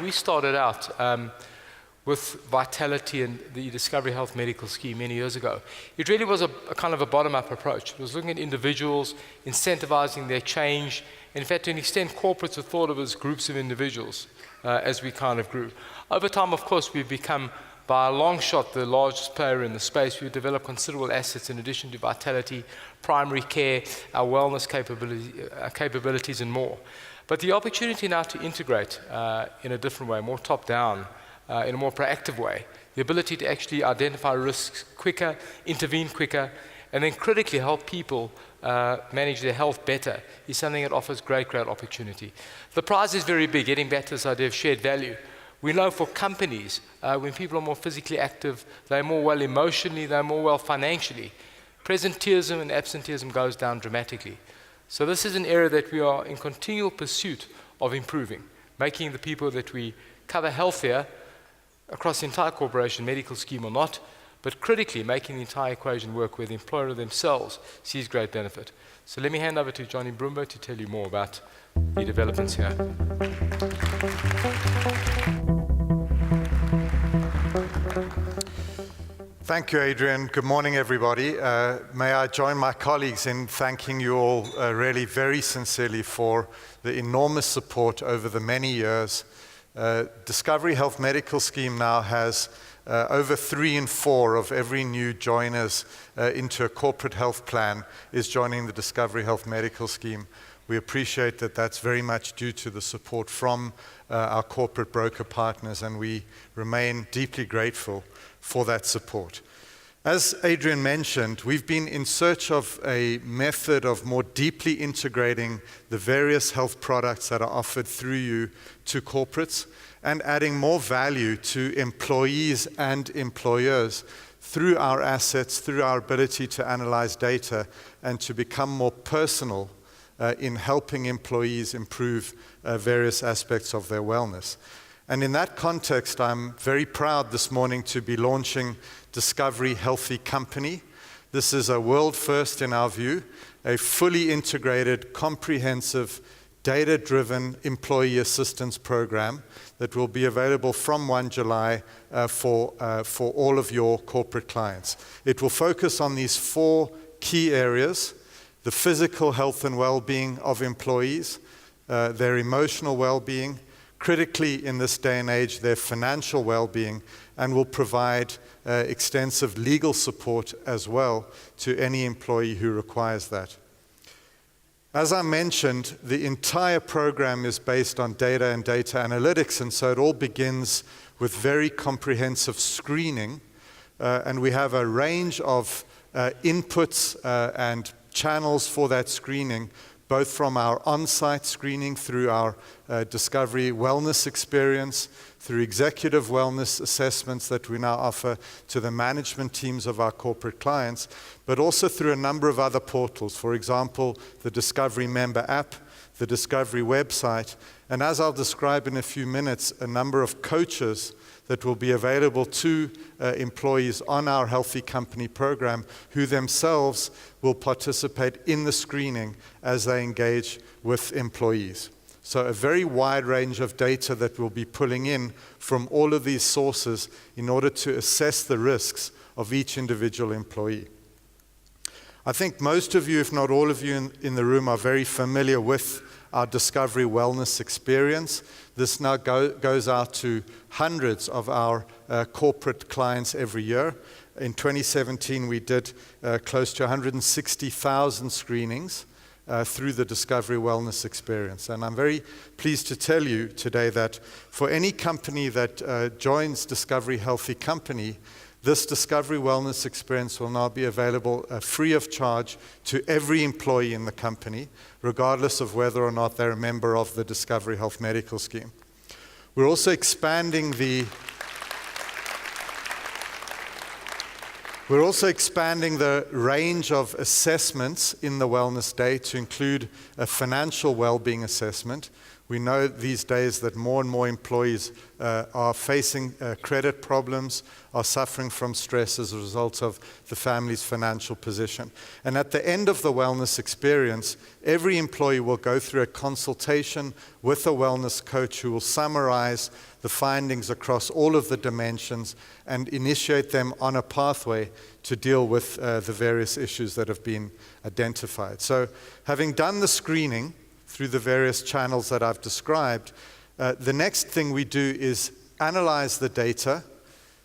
We started out with Vitality and the Discovery Health Medical Scheme many years ago. It really was a kind of a bottom-up approach. It was looking at individuals, incentivizing their change, and in fact, to an extent, corporates were thought of as groups of individuals as we kind of grew. Over time, of course, we've become, by a long shot, the largest player in the space. We've developed considerable assets in addition to Vitality, primary care, our wellness capabilities, and more. But the opportunity now to integrate in a different way, more top-down, in a more proactive way, the ability to actually identify risks quicker, intervene quicker, and then critically help people manage their health better is something that offers great opportunity. The prize is very big, getting back to this idea of shared value. We know for companies, when people are more physically active, they're more well emotionally, they're more well financially. Presenteeism and absenteeism goes down dramatically. So this is an area that we are in continual pursuit of improving, making the people that we cover healthier across the entire corporation, medical scheme or not, but critically making the entire equation work where the employer themselves sees great benefit. So let me hand over to Johnny Broomberg to tell you more about the developments here. Thank you, Adrian. Good morning, everybody. May I join my colleagues in thanking you all really very sincerely for the enormous support over the many years. Discovery Health Medical Scheme now has over 3 in 4 of every new joiners into a corporate health plan is joining the Discovery Health Medical Scheme. We appreciate that that's very much due to the support from our corporate broker partners, and we remain deeply grateful for that support. As Adrian mentioned, we've been in search of a method of more deeply integrating the various health products that are offered through you to corporates and adding more value to employees and employers through our assets, through our ability to analyze data and to become more personal in helping employees improve various aspects of their wellness. And in that context, I'm very proud this morning to be launching Discovery Healthy Company. This is a world first in our view, a fully integrated, comprehensive, data-driven employee assistance program that will be available from 1 July for all of your corporate clients. It will focus on these 4 key areas: the physical health and well-being of employees, their emotional well-being, critically in this day and age, their financial well-being, and will provide extensive legal support as well to any employee who requires that. As I mentioned, the entire program is based on data and data analytics, and so it all begins with very comprehensive screening, and we have a range of inputs and channels for that screening, both from our on-site screening through our Discovery Wellness experience, through executive wellness assessments that we now offer to the management teams of our corporate clients, but also through a number of other portals. For example, the Discovery member app, the Discovery website, and as I'll describe in a few minutes, a number of coaches that will be available to employees on our Healthy Company program who themselves will participate in the screening as they engage with employees. So a very wide range of data that we'll be pulling in from all of these sources in order to assess the risks of each individual employee. I think most of you, if not all of you in the room, are very familiar with our Discovery Wellness experience. This now goes out to hundreds of our corporate clients every year. In 2017, we did close to 160,000 screenings through the Discovery Wellness experience. And I'm very pleased to tell you today that for any company that joins Discovery Healthy Company, this Discovery Wellness experience will now be available free of charge to every employee in the company, regardless of whether or not they're a member of the Discovery Health Medical Scheme. We're also expanding the range of assessments in the Wellness Day to include a financial well-being assessment. We know these days that more and more employees are facing credit problems, are suffering from stress as a result of the family's financial position. And at the end of the wellness experience, every employee will go through a consultation with a wellness coach who will summarize the findings across all of the dimensions and initiate them on a pathway to deal with the various issues that have been identified. So having done the screening through the various channels that I've described, the next thing we do is analyze the data,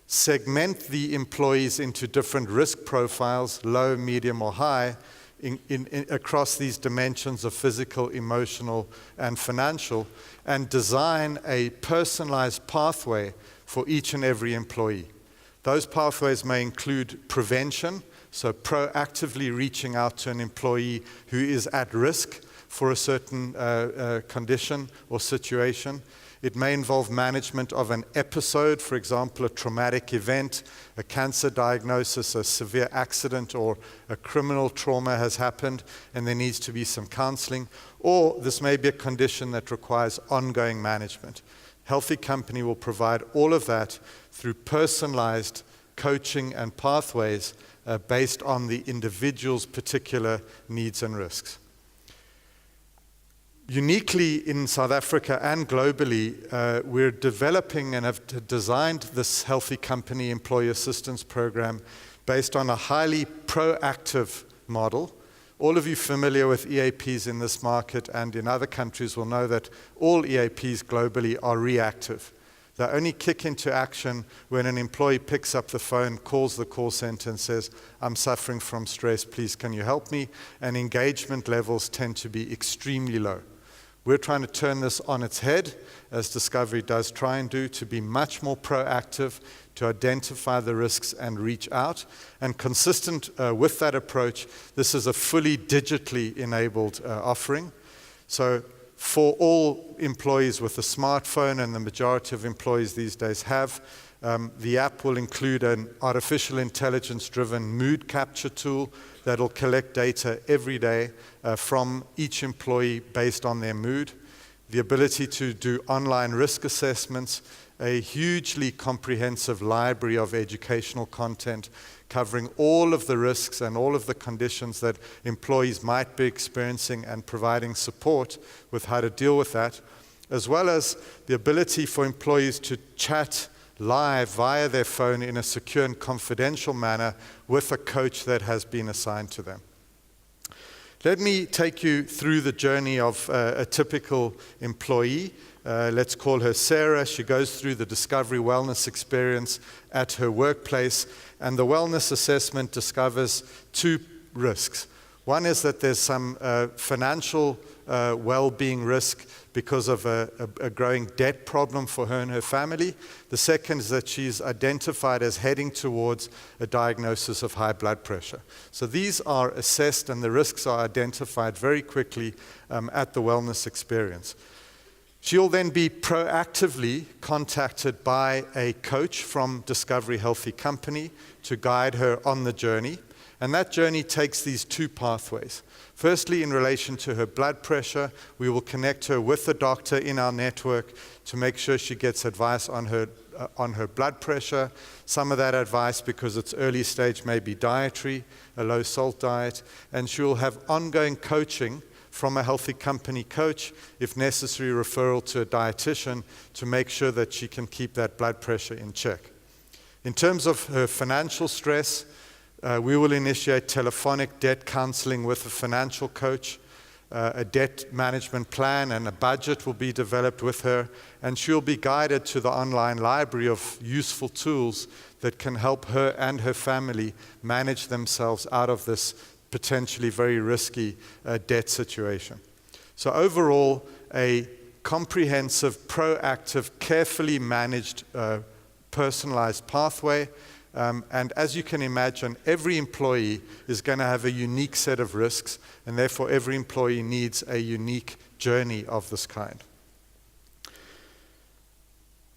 segment the employees into different risk profiles, low, medium, or high, across these dimensions of physical, emotional, and financial, and design a personalized pathway for each and every employee. Those pathways may include prevention, so proactively reaching out to an employee who is at risk for a certain condition or situation. It may involve management of an episode, for example, a traumatic event, a cancer diagnosis, a severe accident, or a criminal trauma has happened and there needs to be some counseling. Or this may be a condition that requires ongoing management. Healthy Company will provide all of that through personalized coaching and pathways based on the individual's particular needs and risks. Uniquely in South Africa and globally, we're developing and have designed this Healthy Company Employee Assistance Program based on a highly proactive model. All of you familiar with EAPs in this market and in other countries will know that all EAPs globally are reactive. They only kick into action when an employee picks up the phone, calls the call center and says, "I'm suffering from stress, please can you help me?" And engagement levels tend to be extremely low. We're trying to turn this on its head, as Discovery does try and do, to be much more proactive, to identify the risks and reach out. And consistent with that approach, this is a fully digitally enabled offering. So for all employees with a smartphone, and the majority of employees these days have, the app will include an artificial intelligence-driven mood capture tool that will collect data every day from each employee based on their mood, the ability to do online risk assessments, a hugely comprehensive library of educational content covering all of the risks and all of the conditions that employees might be experiencing and providing support with how to deal with that, as well as the ability for employees to chat live via their phone in a secure and confidential manner with a coach that has been assigned to them. Let me take you through the journey of a typical employee. Let's call her Sarah. She goes through the Discovery Wellness experience at her workplace, and the wellness assessment discovers two risks. One is that there's some financial well-being risk because of a growing debt problem for her and her family. The second is that she's identified as heading towards a diagnosis of high blood pressure. So these are assessed and the risks are identified very quickly at the wellness experience. She'll then be proactively contacted by a coach from Discovery Healthy Company to guide her on the journey. And that journey takes these two pathways. Firstly, in relation to her blood pressure, we will connect her with a doctor in our network to make sure she gets advice on her blood pressure. Some of that advice, because it's early stage, may be dietary, a low salt diet, and she will have ongoing coaching from a Healthy Company coach, if necessary referral to a dietitian, to make sure that she can keep that blood pressure in check. In terms of her financial stress, we will initiate telephonic debt counseling with a financial coach. A debt management plan and a budget will be developed with her, and she'll be guided to the online library of useful tools that can help her and her family manage themselves out of this potentially very risky debt situation. So overall, a comprehensive, proactive, carefully managed, personalized pathway. And as you can imagine, every employee is going to have a unique set of risks, and therefore every employee needs a unique journey of this kind.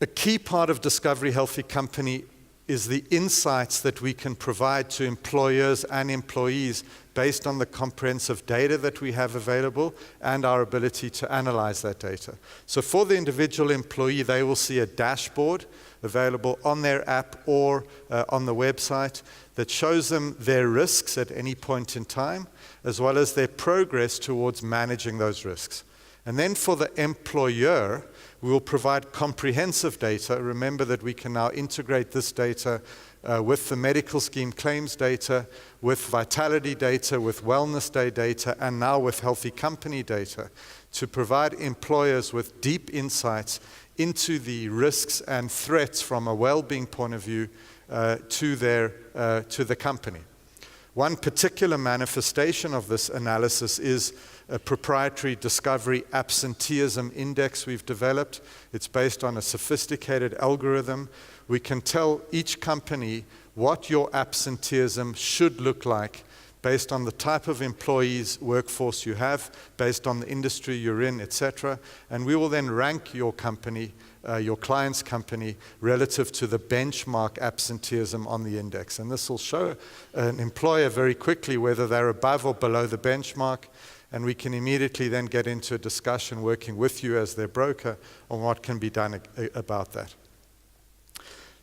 A key part of Discovery Healthy Company is the insights that we can provide to employers and employees based on the comprehensive data that we have available and our ability to analyze that data. So for the individual employee, they will see a dashboard available on their app or on the website that shows them their risks at any point in time, as well as their progress towards managing those risks. And then for the employer, we will provide comprehensive data. Remember that we can now integrate this data with the medical scheme claims data, with vitality data, with wellness day data, and now with healthy company data to provide employers with deep insights into the risks and threats from a well-being point of view to the company. One particular manifestation of this analysis is a proprietary discovery absenteeism index we've developed. It's based on a sophisticated algorithm. We can tell each company what your absenteeism should look like based on the type of employees, workforce you have, based on the industry you're in, etc. And we will then rank your company, your client's company, relative to the benchmark absenteeism on the index. And this will show an employer very quickly whether they're above or below the benchmark. And we can immediately then get into a discussion working with you as their broker on what can be done about that.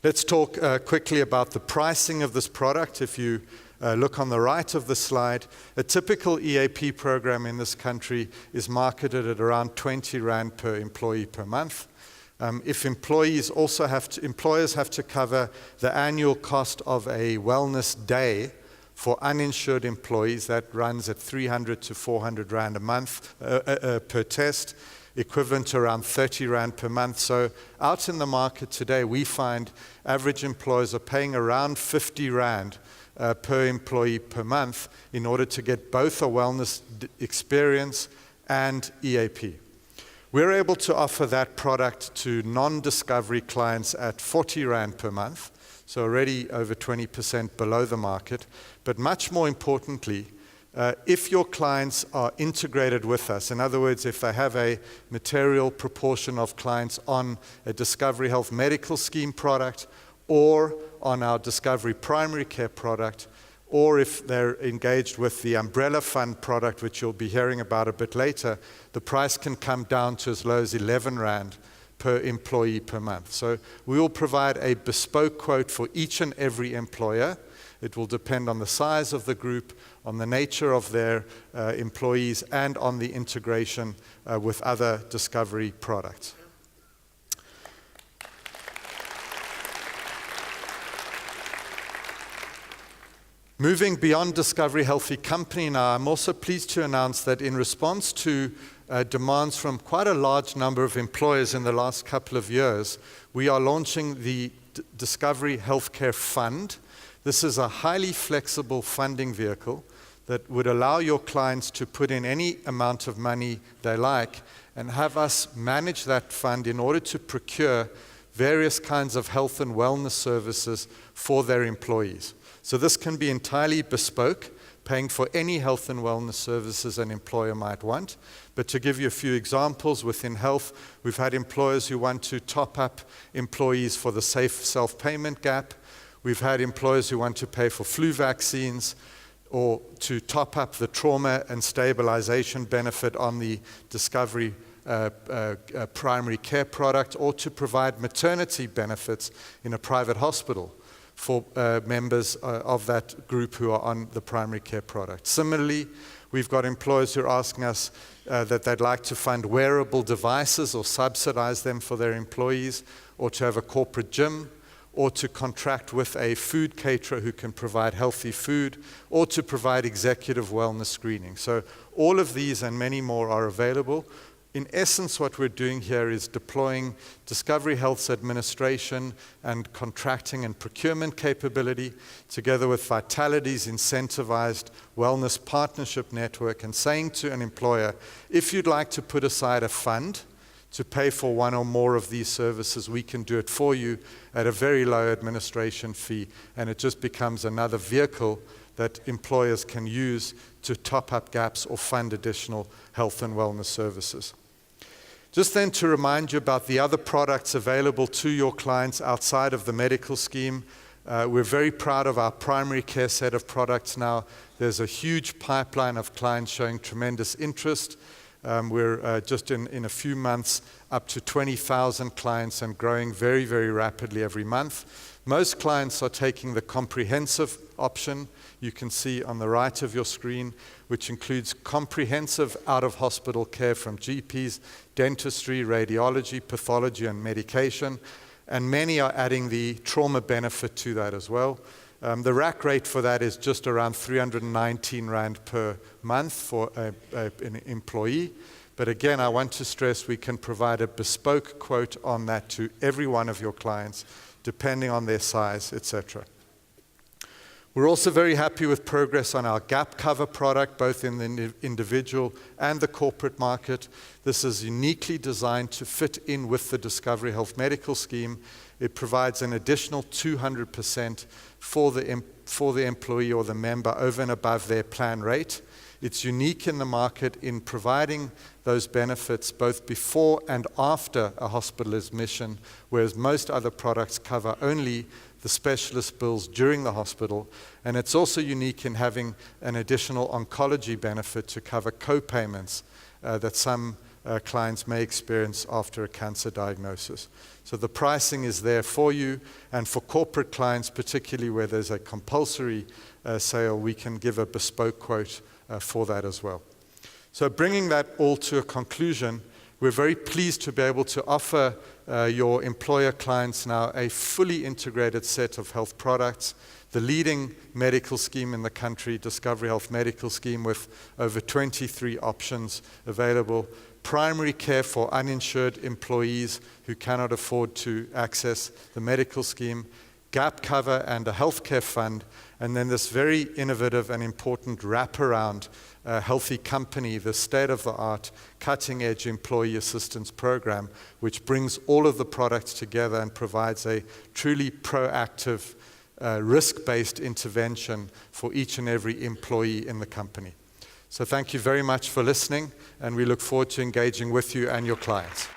Let's talk quickly about the pricing of this product. If you look on the right of the slide, a typical EAP program in this country is marketed at around 20 Rand per employee per month. If employers have to cover the annual cost of a wellness day for uninsured employees, that runs at 300 to 400 Rand a month per test, equivalent to around 30 Rand per month. So out in the market today, we find average employers are paying around 50 Rand per employee per month in order to get both a wellness experience and EAP. We're able to offer that product to non-discovery clients at 40 Rand per month, so already over 20% below the market. But much more importantly, if your clients are integrated with us, in other words, if they have a material proportion of clients on a Discovery Health medical scheme product or on our Discovery primary care product, or if they're engaged with the umbrella fund product, which you'll be hearing about a bit later, the price can come down to as low as 11 Rand per employee per month. So we will provide a bespoke quote for each and every employer. It will depend on the size of the group, on the nature of their employees, and on the integration with other Discovery products. Moving beyond Discovery Healthy Company now, I'm also pleased to announce that in response to demands from quite a large number of employers in the last couple of years, we are launching the Discovery Healthcare Fund. This is a highly flexible funding vehicle that would allow your clients to put in any amount of money they like and have us manage that fund in order to procure various kinds of health and wellness services for their employees. So this can be entirely bespoke, paying for any health and wellness services an employer might want. But to give you a few examples, within health, we've had employers who want to top up employees for the safe self-payment gap. We've had employers who want to pay for flu vaccines or to top up the trauma and stabilization benefit on the Discovery primary care product, or to provide maternity benefits in a private hospital for members of that group who are on the primary care product. Similarly, we've got employers who are asking us that they'd like to fund wearable devices or subsidize them for their employees, or to have a corporate gym, or to contract with a food caterer who can provide healthy food, or to provide executive wellness screening. So all of these and many more are available. In essence, what we're doing here is deploying Discovery Health's administration and contracting and procurement capability together with Vitality's incentivized wellness partnership network, and saying to an employer, if you'd like to put aside a fund to pay for one or more of these services, we can do it for you at a very low administration fee, and it just becomes another vehicle that employers can use to top up gaps or fund additional health and wellness services. Just then to remind you about the other products available to your clients outside of the medical scheme, We're very proud of our primary care set of products now. There's a huge pipeline of clients showing tremendous interest. We're just in a few months up to 20,000 clients and growing very, very rapidly every month. Most clients are taking the comprehensive option you can see on the right of your screen, which includes comprehensive out-of-hospital care from GPs, dentistry, radiology, pathology, and medication. And many are adding the trauma benefit to that as well. The rack rate for that is just around 319 Rand per month for an employee. But again, I want to stress we can provide a bespoke quote on that to every one of your clients, depending on their size, etc. We're also very happy with progress on our gap cover product, both in the individual and the corporate market. This is uniquely designed to fit in with the Discovery Health Medical Scheme. It provides an additional 200% for the employee or the member over and above their plan rate. It's unique in the market in providing those benefits both before and after a hospital admission, whereas most other products cover only the specialist bills during the hospital. And it's also unique in having an additional oncology benefit to cover co-payments that some clients may experience after a cancer diagnosis. So the pricing is there for you, and for corporate clients, particularly where there's a compulsory sale, we can give a bespoke quote for that as well. So bringing that all to a conclusion, we're very pleased to be able to offer your employer clients now a fully integrated set of health products, the leading medical scheme in the country, Discovery Health Medical Scheme, with over 23 options available, primary care for uninsured employees who cannot afford to access the medical scheme, gap cover and a healthcare fund, and then this very innovative and important wraparound healthy company, the state-of-the-art, cutting-edge employee assistance program, which brings all of the products together and provides a truly proactive, risk-based intervention for each and every employee in the company. So thank you very much for listening, and we look forward to engaging with you and your clients.